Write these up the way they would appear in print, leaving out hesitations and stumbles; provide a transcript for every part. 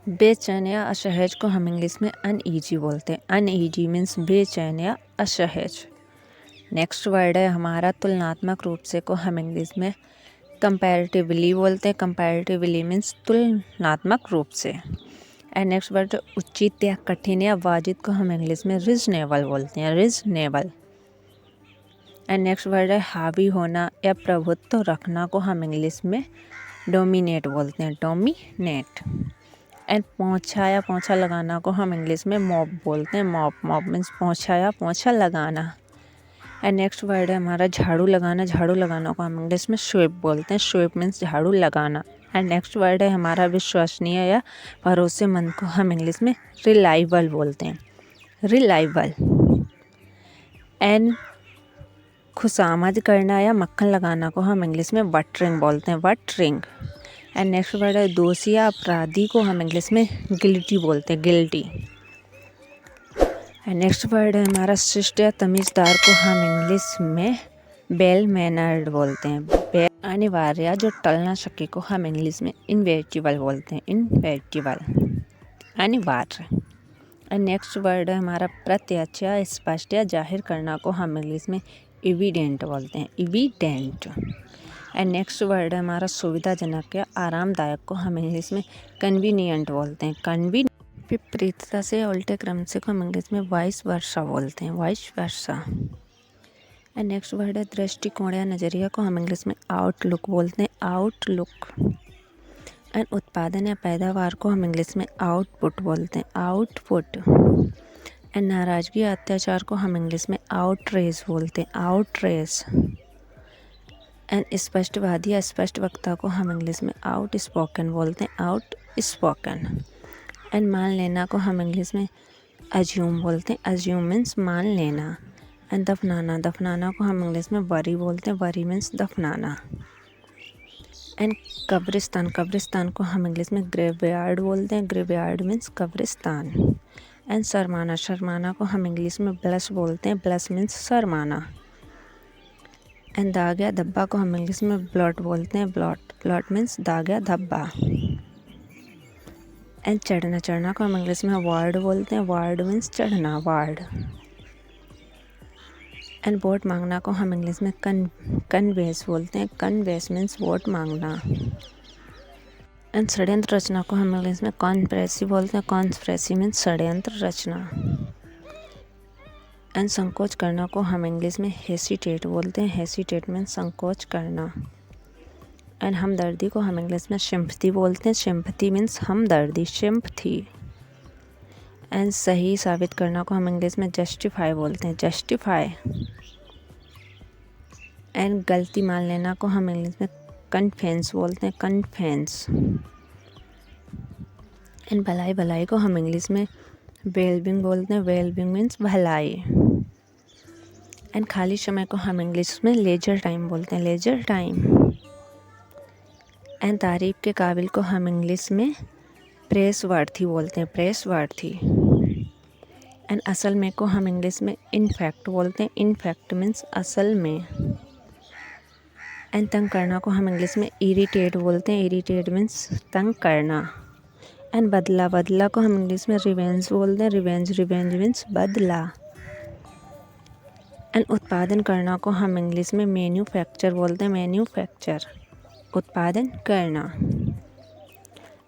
बेचैन या असहज को हम इंग्लिश में अनईजी बोलते हैं। अनईजी मीन्स बेचैन या असहज। नेक्स्ट वर्ड है हमारा तुलनात्मक रूप से को हम इंग्लिश में कंपैरेटिवली बोलते हैं। कंपैरेटिवली मीन्स तुलनात्मक रूप से। एंड नेक्स्ट वर्ड उचित या कठिन या वाजिब को हम इंग्लिश में रीजनेबल बोलते हैं। रीजनेबल। एंड नेक्स्ट वर्ड है हावी होना या प्रभुत्व रखना को हम इंग्लिश में डोमिनेट बोलते हैं। डोमिनेट। एंड पोंछा या पोंछा लगाना को हम इंग्लिश में मॉप बोलते हैं। मॉप। मॉप मीन्स पोंछा या पोंछा लगाना। एंड नेक्स्ट वर्ड है हमारा झाड़ू लगाना। झाड़ू लगाना को हम इंग्लिश में स्वीप बोलते हैं। स्वीप मीन्स झाड़ू लगाना। एंड नेक्स्ट वर्ड है हमारा विश्वसनीय या भरोसेमंद को हम इंग्लिश में रिलायबल बोलते हैं। रिलायबल। एंड खुशामद करना या मक्खन लगाना को हम इंग्लिश में बटरिंग बोलते हैं। बटरिंग। एंड नेक्स्ट वर्ड है दोषी या अपराधी को हम इंग्लिश में गिल्टी बोलते हैं। गिल्टी। एंड नेक्स्ट वर्ड है हमारा शिष्ट या तमीज़दार को हम इंग्लिश में वेल मैनर्ड बोलते हैं। अनिवार्य या जो टल ना सके को हम इंग्लिश में इनवेटिबल बोलते हैं। इनवेटिबल। अनिवार्य। एंड नेक्स्ट वर्ड है हमारा प्रत्यक्ष या स्पष्ट या जाहिर करना को हम इंग्लिश में एविडेंट बोलते हैं। एविडेंट। एंड नेक्स्ट वर्ड है हमारा सुविधाजनक या आरामदायक को हम इंग्लिश में कन्वीनियंट बोलते हैं। कन्वीनियंट। विपरीतता से उल्टे क्रम से को हम इंग्लिश में वाइस वर्सा बोलते हैं। Vice versa. And next word है दृष्टिकोण या नज़रिया को हम इंग्लिश में आउटलुक बोलते हैं। आउटलुक। एंड उत्पादन या पैदावार को हम इंग्लिश में आउटपुट बोलते हैं। आउटपुट। एंड नाराज़गी या अत्याचार को हम इंग्लिश में आउटरेज बोलते हैं। आउटरेज। एंड स्पष्टवादी या स्पष्ट वक्ता को हम इंग्लिश में आउट स्पोकन बोलते हैं। Out spoken. एंड मान लेना को हम इंग्लिश में अज्यूम बोलते हैं। अज्यूम मीन्स मान लेना। एंड दफनाना। दफनाना को हम इंग्लिश में वरी बोलते हैं। Worry means दफनाना। एंड कब्रिस्तान। कब्रिस्तान को हम इंग्लिश में ग्रेवयार्ड बोलते हैं। ग्रेवयार्ड मीन्स कब्रिस्तान। एंड शर्माना। शर्माना को हम इंग्लिश में ब्लश बोलते हैं। Blush means शर्माना। एंड दाग या धब्बा को हम इंग्लिश में ब्लॉट बोलते हैं। ब्लॉट। ब्लॉट मीन्स दाग या धब्बा। एंड चढ़ना। चढ़ना को हम इंग्लिश में वार्ड बोलते हैं। वार्ड मीन्स चढ़ना। वार्ड। एंड वोट मांगना को हम इंग्लिश में कन्वेस बोलते हैं। कन्वेस मीन्स वोट मांगना। एंड षड्यंत्र रचना को हम इंग्लिश में कॉन्स्पिरेसी बोलते हैं। कॉन्स्पिरेसी मीन्स षड्यंत्र रचना। एंड संकोच करना को हम इंग्लिश में हेसिटेट बोलते हैं। हेसिटेट मीन्स संकोच करना। एंड हमदर्दी को हम इंग्लिश में सिम्पथी बोलते हैं। सिम्पथी मीन्स हमदर्दी। सिम्पथी। एंड सही साबित करना को हम इंग्लिश में जस्टिफाई बोलते हैं। जस्टिफाई। एंड गलती मान लेना को हम इंग्लिश में कन्फेंस बोलते हैं। कन्फेंस। एंड भलाई भलाई को हम इंग्लिश में वेलबिंग बोलते हैं। वेलबिंग मीन्स भलाई। एंड खाली समय को हम इंग्लिश में लेजर टाइम बोलते हैं। Leisure time. एंड तारीफ के काबिल को हम इंग्लिश में प्रेस वर्थी बोलते हैं। Press worthy. एंड असल में को हम इंग्लिश में इनफैक्ट बोलते हैं। इनफैक्ट मीन्स असल में। एंड तंग करना को हम इंग्लिश में इरिटेट बोलते हैं। इरिटेट मीन्स तंग करना। एंड बदला। बदला को हम इंग्लिश में रिवेंज बोलते हैं। रिवेंज। रिवेंज मीन्स बदला। एंड उत्पादन करना को हम इंग्लिश में मैन्युफैक्चर बोलते हैं। मैन्युफैक्चर। उत्पादन करना।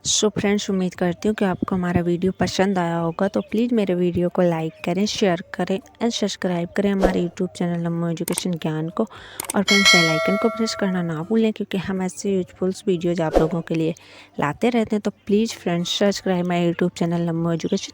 सो फ्रेंड्स, उम्मीद करती हूँ कि आपको हमारा वीडियो पसंद आया होगा। तो प्लीज़ मेरे वीडियो को लाइक करें, शेयर करें एंड सब्सक्राइब करें हमारे यूट्यूब चैनल नमो एजुकेशन ज्ञान को। और फ्रेंड्स बेल आइकन को प्रेस करना ना भूलें, क्योंकि हम ऐसे यूजफुल वीडियोज़ आप लोगों के लिए लाते रहते हैं। तो please friends subscribe my YouTube channel NaMo education.